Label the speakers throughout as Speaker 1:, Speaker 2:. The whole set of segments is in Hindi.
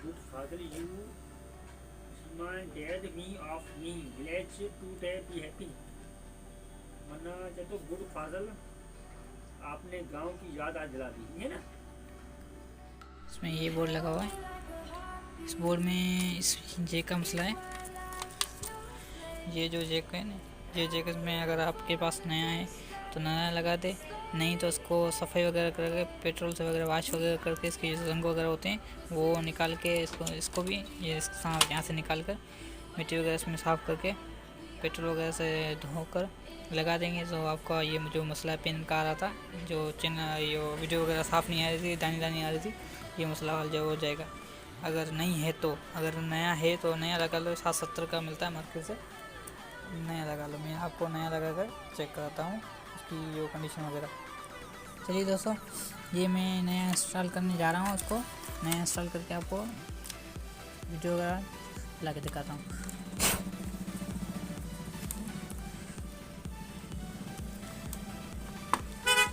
Speaker 1: Good father, you reminded me of me. Let's today be happy. मना तो गुड फादर आपने गांव की याद आज दिला दी है ना।
Speaker 2: इसमें ये बोर्ड लगा हुआ है। इस बोर्ड में इस जेक का मसला है। ये जो जेक है ना, ये जेक में अगर आपके पास नया है तो नया लगा दे, नहीं तो उसको सफाई वगैरह करके पेट्रोल से वगैरह वाश वगैरह करके इसके जो जंग वगैरह होते हैं वो निकाल के इसको भी ये यहाँ से निकाल कर मिट्टी वगैरह इसमें साफ़ करके पेट्रोल वगैरह से धोकर लगा देंगे। तो आपका ये जो मसला पेन का आ रहा था, जो चैनल ये वीडियो वगैरह साफ़ नहीं आ रही थी, दानी दानी आ रही थी, ये मसला हल हो जाएगा। अगर नहीं है तो, अगर नया है तो नया लगा लो। 770 का मिलता है मार्केट से, नया लगा लो। मैं आपको नया लगा कर चेक कराता हूँ उसकी जो कंडीशन वगैरह। चलिए दोस्तों, ये मैं नया इंस्टॉल करने जा रहा हूँ। उसको नया इंस्टॉल करके आपको वीडियो वगैरह ला के दिखाता हूँ।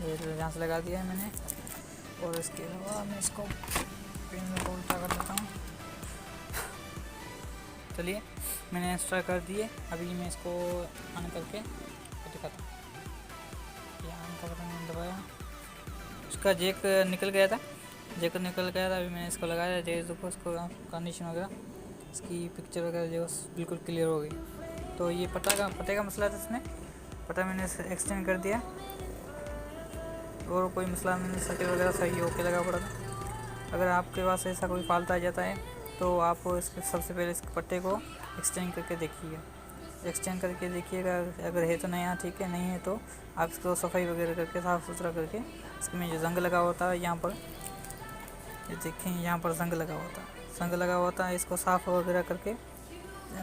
Speaker 2: ये तो यहाँ से लगा दिया है मैंने, और इसके अलावा मैं इसको पिन में उल्टा कर देता हूँ। चलिए, मैंने इंस्टॉल कर दिए। अभी मैं इसको ऑन करके दिखाता हूँ। ये ऑन का बटन दबाया, उसका जेक निकल गया था, अभी मैंने इसको लगाया। देखो इसको कंडीशन वगैरह, इसकी पिक्चर वगैरह जो बिल्कुल क्लियर हो गई। तो ये पटे का मसला था, इसमें पटा मैंने एक्सटेंड कर दिया, और कोई मसला नहीं, सर्किट वगैरह सही होके लगा पड़ा था। अगर आपके पास ऐसा कोई फॉल्ट आ जाता है तो आप इसके सबसे पहले इस पट्टे को एक्सटेंड करके देखिएगा। अगर है तो नया ठीक है, नहीं है तो आप इसको सफाई वगैरह करके साफ़ सुथरा करके इसमें जो जंग लगा होता है यहाँ पर, ये देखें यहाँ पर जंग लगा होता है, इसको साफ़ वगैरह करके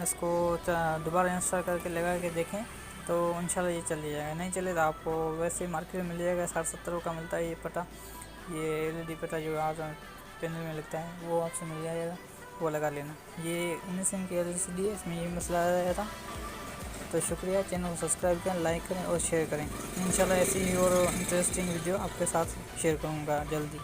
Speaker 2: इसको दोबारा इंस्टॉल करके लगा के देखें तो इंशाल्लाह ये चल जाएगा। नहीं चले तो आपको वैसे मार्केट में मिल जाएगा, 60-70 का मिलता है ये पटा। ये LED पटा जो आज पैनल में लगता है वो आपसे मिल जाएगा, वो लगा लेना। ये 19 इंच की LCD है, इसमें ये मसला आया था। तो शुक्रिया, चैनल को सब्सक्राइब करें, लाइक करें और शेयर करें। इंशाल्लाह ऐसी और इंटरेस्टिंग वीडियो आपके साथ शेयर करूँगा जल्दी।